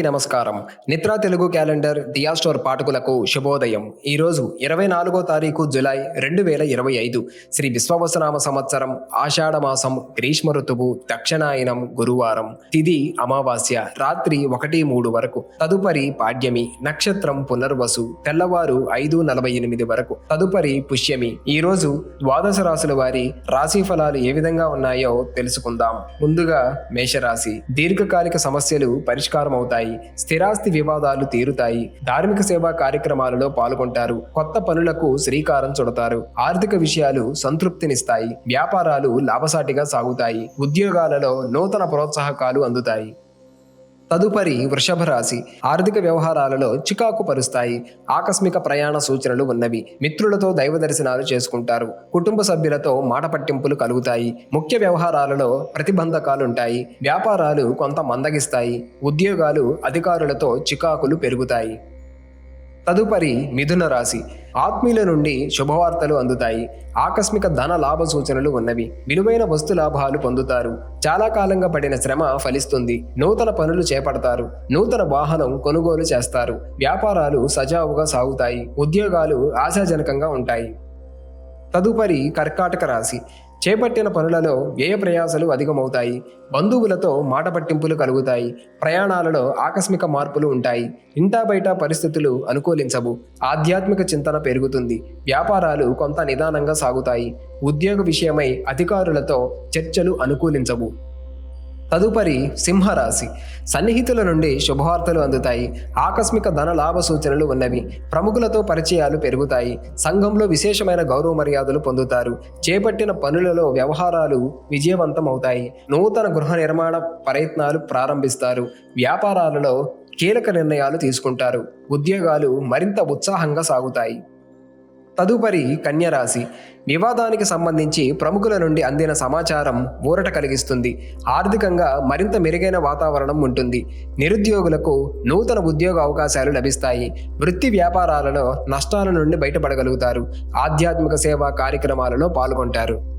అందరికీ నమస్కారం. నిత్రా తెలుగు క్యాలెండర్ దియా స్టోర్ పాఠకులకు శుభోదయం. ఈరోజు 24వ తారీఖు జులై 2025 శ్రీ విశ్వవసనామ సంవత్సరం ఆషాఢ మాసం గ్రీష్మ ఋతువు దక్షిణాయనం గురువారం. తిథి అమావాస్య రాత్రి 1:03 వరకు. తదుపరి పాడ్యమి. నక్షత్రం పునర్వసు. తెల్లవారు 5:48 వరకు. తదుపరి పుష్యమి. ఈరోజు ద్వాదశ రాశుల వారి రాశి ఫలాలు ఏ విధంగా ఉన్నాయో తెలుసుకుందాం. ముందుగా మేషరాశి. దీర్ఘకాలిక సమస్యలు పరిష్కారం అవుతాయి. స్థిరాస్తి వివాదాలు తీరుతాయి. ధార్మిక సేవా కార్యక్రమాలలో పాల్గొంటారు. కొత్త పనులకు శ్రీకారం చుడతారు. ఆర్థిక విషయాలు సంతృప్తినిస్తాయి. వ్యాపారాలు లాభసాటిగా సాగుతాయి. ఉద్యోగాలలో నూతన ప్రోత్సాహకాలు అందుతాయి. తదుపరి వృషభ రాశి. ఆర్థిక వ్యవహారాలలో చికాకు పరుస్తాయి. ఆకస్మిక ప్రయాణ సూచనలు ఉన్నవి. మిత్రులతో దైవ దర్శనాలు చేసుకుంటారు. కుటుంబ సభ్యులతో మాట పట్టింపులు కలుగుతాయి. ముఖ్య వ్యవహారాలలో ప్రతిబంధకాలుంటాయి. వ్యాపారాలు కొంత మందగిస్తాయి. ఉద్యోగాలు అధికారులతో చికాకులు పెరుగుతాయి. తదుపరి మిథున రాశి. ఆత్మీయుల నుండి శుభవార్తలు అందుతాయి. ఆకస్మిక ధన లాభ సూచనలు ఉన్నవి. విలువైన వస్తు లాభాలు పొందుతారు. చాలా కాలంగా పడిన శ్రమ ఫలిస్తుంది. నూతన పనులు చేపడతారు. నూతన వాహనం కొనుగోలు చేస్తారు. వ్యాపారాలు సజావుగా సాగుతాయి. ఉద్యోగాలు ఆశాజనకంగా ఉంటాయి. తదుపరి కర్కాటక రాశి. చేపట్టిన పనులలో వ్యయ ప్రయాసలు అధికమవుతాయి. బంధువులతో మాట పట్టింపులు కలుగుతాయి. ప్రయాణాలలో ఆకస్మిక మార్పులు ఉంటాయి. ఇంటా బయట పరిస్థితులు అనుకూలించవు. ఆధ్యాత్మిక చింతన పెరుగుతుంది. వ్యాపారాలు కొంత నిదానంగా సాగుతాయి. ఉద్యోగ విషయమై అధికారులతో చర్చలు అనుకూలించవు. తదుపరి సింహరాశి. సన్నిహితుల నుండి శుభవార్తలు అందుతాయి. ఆకస్మిక ధన లాభ సూచనలు ఉన్నవి. ప్రముఖులతో పరిచయాలు పెరుగుతాయి. సంఘంలో విశేషమైన గౌరవ మర్యాదలు పొందుతారు. చేపట్టిన పనులలో వ్యవహారాలు విజయవంతం అవుతాయి. నూతన గృహ నిర్మాణ ప్రయత్నాలు ప్రారంభిస్తారు. వ్యాపారాలలో కీలక నిర్ణయాలు తీసుకుంటారు. ఉద్యోగాలు మరింత ఉత్సాహంగా సాగుతాయి. తదుపరి కన్యరాశి. వివాదానికి సంబంధించి ప్రముఖుల నుండి అందిన సమాచారం ఊరట కలిగిస్తుంది. ఆర్థికంగా మరింత మెరుగైన వాతావరణం ఉంటుంది. నిరుద్యోగులకు నూతన ఉద్యోగ అవకాశాలు లభిస్తాయి. వృత్తి వ్యాపారాలలో నష్టాల నుండి బయటపడగలుగుతారు. ఆధ్యాత్మిక సేవా కార్యక్రమాలలో పాల్గొంటారు.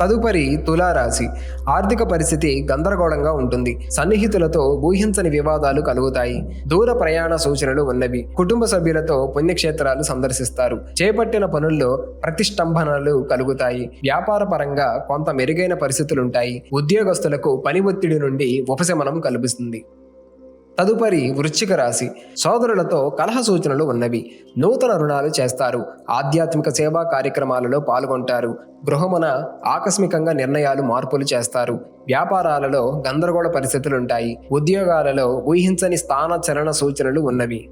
తదుపరి తులారాశి. ఆర్థిక పరిస్థితి గందరగోళంగా ఉంటుంది. సన్నిహితులతో ఊహించని వివాదాలు కలుగుతాయి. దూర ప్రయాణ సూచనలు ఉన్నవి. కుటుంబ సభ్యులతో పుణ్యక్షేత్రాలు సందర్శిస్తారు. చేపట్టిన పనుల్లో ప్రతిష్టంభనలు కలుగుతాయి. వ్యాపార పరంగా కొంత మెరుగైన పరిస్థితులుంటాయి. ఉద్యోగస్తులకు పని ఒత్తిడి నుండి ఉపశమనం కల్పిస్తుంది. తదుపరి వృశ్చిక రాశి. సోదరులతో కలహ సూచనలు ఉన్నవి. నూతన రుణాలు చేస్తారు. ఆధ్యాత్మిక సేవా కార్యక్రమాలలో పాల్గొంటారు. గృహమున ఆకస్మికంగా మార్పులు చేస్తారు. వ్యాపారాలలో గందరగోళ పరిస్థితులుంటాయి. ఉద్యోగాలలో ఊహించని స్థాన చలన సూచనలు ఉన్నవి.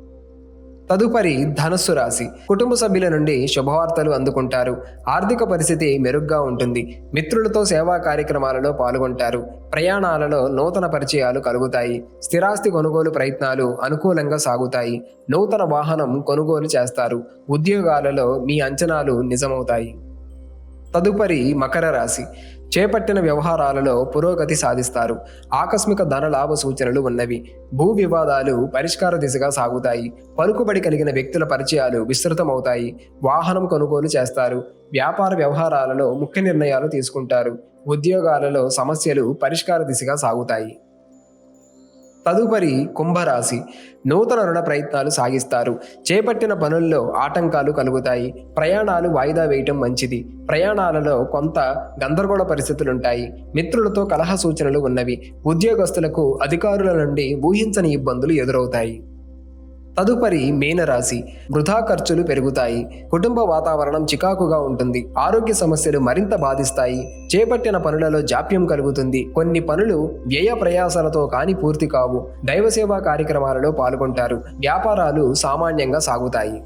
తదుపరి ధనుస్సు రాశి. కుటుంబ సభ్యుల నుండి శుభవార్తలు అందుకుంటారు. ఆర్థిక పరిస్థితి మెరుగ్గా ఉంటుంది. మిత్రులతో సేవా కార్యక్రమాలలో పాల్గొంటారు. ప్రయాణాలలో నూతన పరిచయాలు కలుగుతాయి. స్థిరాస్తి కొనుగోలు ప్రయత్నాలు అనుకూలంగా సాగుతాయి. నూతన వాహనం కొనుగోలు చేస్తారు. ఉద్యోగాలలో మీ అంచనాలు నిజమవుతాయి. తదుపరి మకర రాశి. చేపట్టిన వ్యవహారాలలో పురోగతి సాధిస్తారు. ఆకస్మిక ధన లాభ సూచనలు ఉన్నవి. భూ వివాదాలు పరిష్కార దిశగా సాగుతాయి. పలుకుబడి కలిగిన వ్యక్తుల పరిచయాలు విస్తృతమవుతాయి. వాహనం కొనుగోలు చేస్తారు. వ్యాపార వ్యవహారాలలో ముఖ్య నిర్ణయాలు తీసుకుంటారు. ఉద్యోగాలలో సమస్యలు పరిష్కార దిశగా సాగుతాయి. తదుపరి కుంభరాశి. నూతన రుణ ప్రయత్నాలు సాగిస్తారు. చేపట్టిన పనుల్లో ఆటంకాలు కలుగుతాయి. ప్రయాణాలు వాయిదా వేయటం మంచిది. ప్రయాణాలలో కొంత గందరగోళ పరిస్థితులుంటాయి. మిత్రులతో కలహ సూచనలు ఉన్నవి. ఉద్యోగస్తులకు అధికారుల నుండి ఊహించని ఇబ్బందులు ఎదురవుతాయి. తదుపరి మీనరాశి. వృధా ఖర్చులు పెరుగుతాయి. కుటుంబ వాతావరణం చికాకుగా ఉంటుంది. ఆరోగ్య సమస్యలు మరింత బాధిస్తాయి. చేపట్టిన పనులలో జాప్యం కలుగుతుంది. కొన్ని పనులు వ్యయ ప్రయాసాలతో పూర్తి కావు. దైవ సేవా కార్యక్రమాలలో పాల్గొంటారు. వ్యాపారాలు సామాన్యంగా సాగుతాయి.